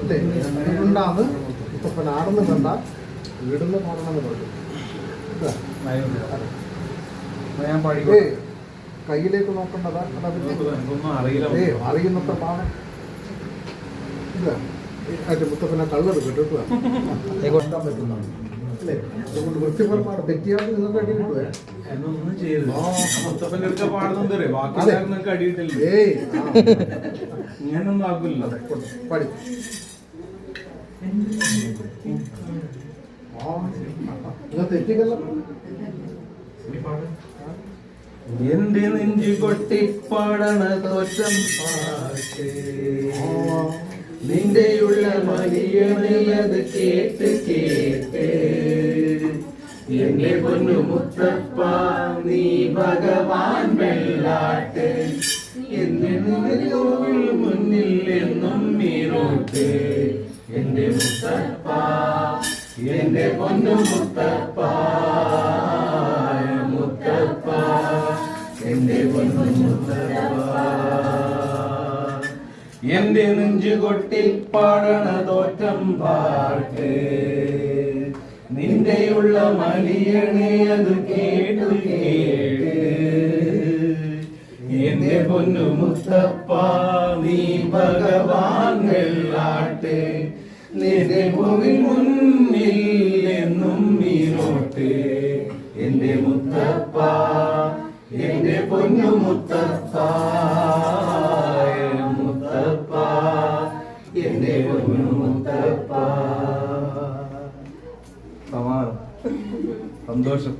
അല്ലേ? അതുകൊണ്ടാണ് മുത്തപ്പൻ ആടുന്ന് കണ്ട വീടുന്ന് പോകണമെന്ന് പറഞ്ഞു. കയ്യിലേക്ക് നോക്കേണ്ടതാ അറിയുന്നത്ര പാടം മുത്തപ്പനെ കള്ളെടുക്കും കേട്ടോ പറ്റുന്നതാണ് അല്ലേ? അതുകൊണ്ട് വൃത്തിപരമാണ്. തെറ്റിയാൽ നിങ്ങൾക്ക് അടി കിട്ടുവേ. ഇങ്ങനൊന്നും ആക്കില്ല. പടി തെറ്റിക്കല്ല. എന്റെ നെഞ്ചു കൊട്ടിപ്പാടണ തോറ്റം പാട്ട് നിന്റെയുള്ള മരിയണത് കേട്ട് കേട്ട് എന്റെ പൊന്നു മുത്തപ്പ നീ ഭഗവാൻ വെള്ളാട്ട് എന്റെ മുന്നിൽ എന്നും നീരോട്ട് എന്റെ മുത്തപ്പ എന്റെ പൊന്നു മുത്തപ്പ മുത്തപ്പ എന്റെ പൊന്നു മുത്തപ്പ എന്റെ നെഞ്ചു കൊട്ടി പാടണ തോറ്റം പാട്ട് നിന്റെയുള്ള മലിയണേ അത് കേട്ടു കേട്ട് എന്റെ പൊന്നു മുത്തപ്പ നീ ഭഗവാൻ വെള്ളാട്ട് നിന്റെ ഭൂമി മുന്നിൽ എന്നും നീരോട്ട് എന്റെ മുത്തപ്പ എന്റെ പൊന്നു മുത്തപ്പ മുത്തപ്പ എന്റെ പൊന്നു മുത്തപ്പ. സമാധാനം, സന്തോഷം.